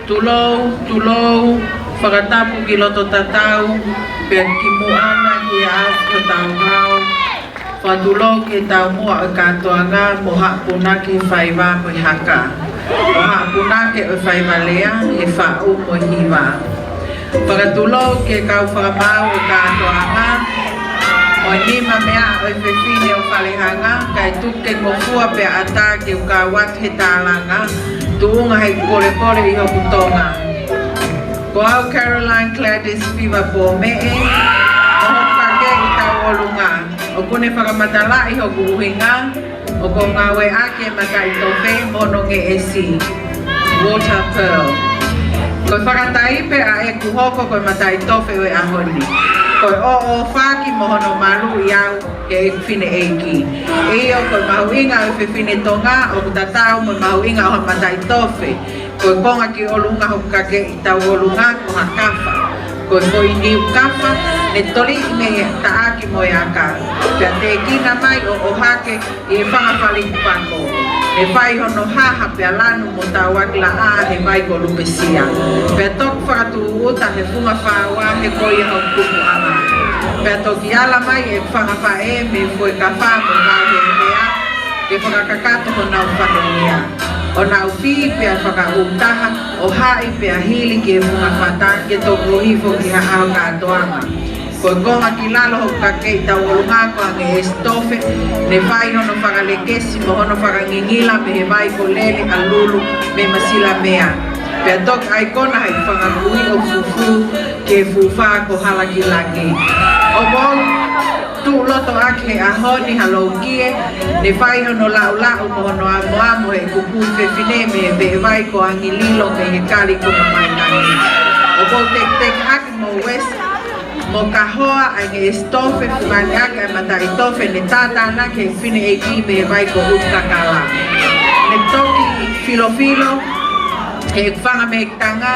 Tulou, whakatapu ki loto tatau, pia ki muana ki afu tau hau, whatulou ki tau mua o katoanga, moha puna ki whaiwa mo haka. Moha puna ki o whaiwa lea, e whau mo hiwa. Whakatulou ki kau whakamau o katoanga, o nima mea o whiwhine o whalehanga, kai tuke ngofua pia ata ki o ka wat he tālanga, tuunga hei kore i hoku Tonga. Ko au Caroline Gladys Fiva Pome'e, o hokake i Tauolunga. O kune whakamatala i hoku uhinga, o ko ngā we ake maka i tofe mono nge esi. Water Pearl. Ko whakataipe a e kuhoko ko mata i tofe we ahoni. Ko o whaki mohono maru i au ke e whine eiki. Eo ko mahuinga o whiwhine tonga o kutatau mo mahuinga o hamata i tofe. Ko konga ki olunga hokake i Tauolunga ko hakafa. Ko i niu kafa ne tori me taaki mo e aka. Pea te kina mai o hake i e whangawhali kupako. E whai hono haha pea lanu mo tawakila a he vai ko lupesia. Pea toku whakatu uta he funga whawa he koi hau kupu ama. Pea toki ala mai e whangawha e me fue ka wha mo ngau he hea. Ke whakakakato ho nau whanongia. O nau whi pea whakautaha o hai pea hili ki e funga whata ke toku hifo ki ha au katoanga. Ko konga ki lalo ho kake i Tauolunga ko ange e stofe, ne whai hono whakalekesi mo hono whakangingila me he vai ko lele alulu me masila mea. Pea tok ai kona hai whangakui o fufu ke fufa ko halaki laki. O bau tu loto ake a honi halo kie, ne whai hono lau mo hono amo he kupu whiwhine me he vai ko angililo me he kari ko mamai nangi. O bau tek ake mo west, mo ka hoa ai nge stofe fungani ake ai mata i tofe ne tātana ke whine e ki me vai ko utkakala. Ne toki filo, he whanga me tanga,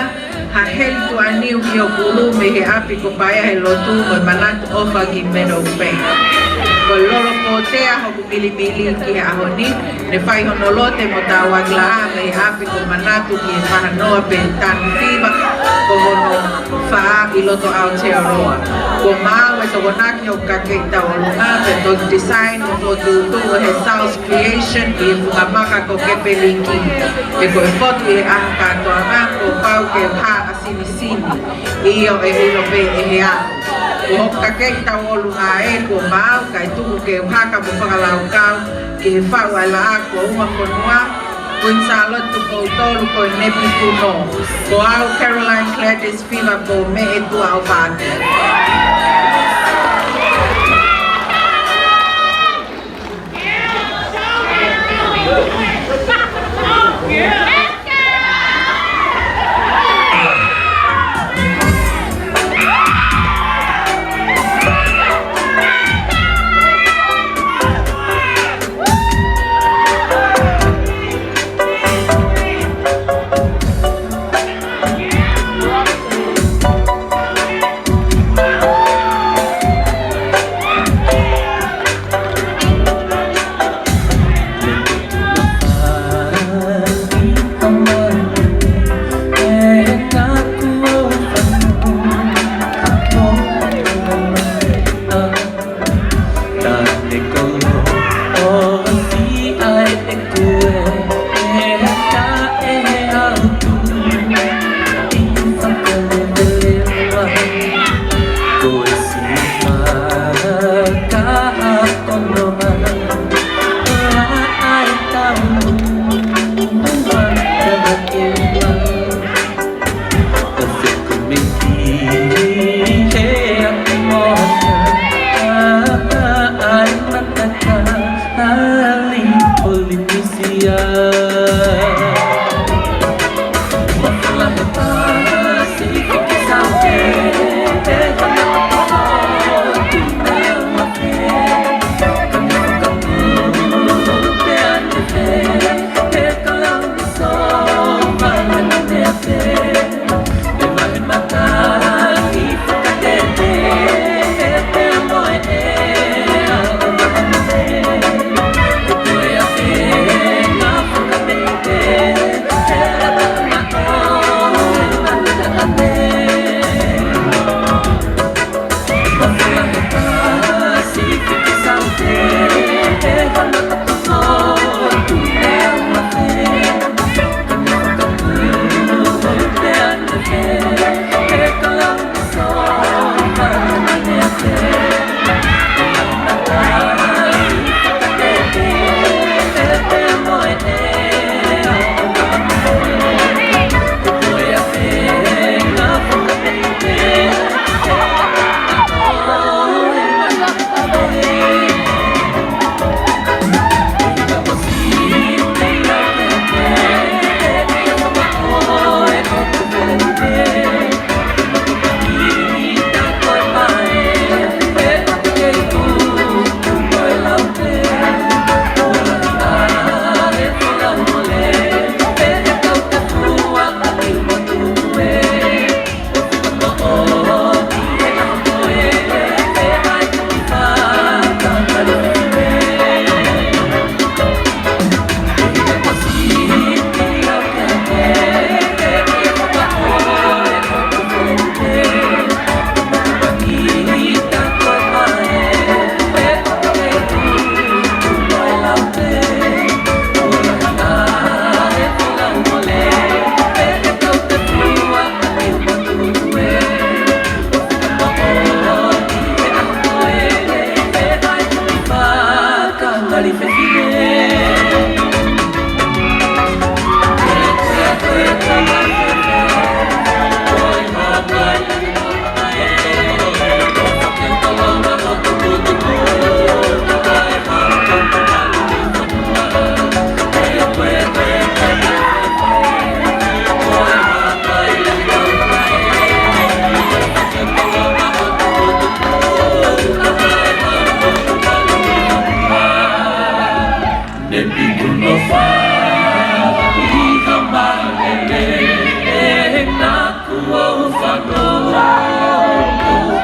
ha heli tu aniu ki o kulu me he api ko paia he lotu mo manatu ofa ki Meadow Bank. Ko lolo potea hoku bilibili ki he ahoni, ne whai hono lote mo tā waglaa me he api ko manatu ki he whahanoa pe tanu whiwa, ko hono whaa i loto Aotearoa. Ko maa we toko naki o kake i Tauolunga, pe toki design o fotu utu he South Creation i e fungamaka ko kepeliki. E ko e fotu i he aha katoanga ko pau ke ha asini iyo e hilo pe e he aho. Ko hokake i Tauolunga e ko maa kai tuku ke haka mo whakalau kau ke he whau ai la a ko uma konua. Kuin salot tu ko tolu ko nepi kuno. Ko au Caroline Gladys Fiva Pome'e tu au vate. Yeah.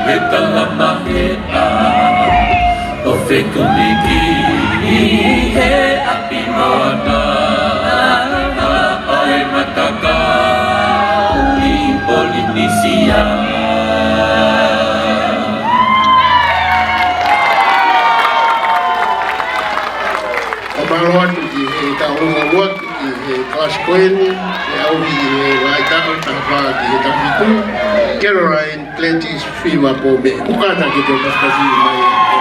he kalamahea o whekumiki he api moana ae mataka i Polinisia. Malo atu ki he Tauolunga watu ki he Klaskoeni, he auhi he waitao tahawha ki he Taumiku, Caroline Clentis Fiwa Pome'e. Kukana ki te kaskasi mai.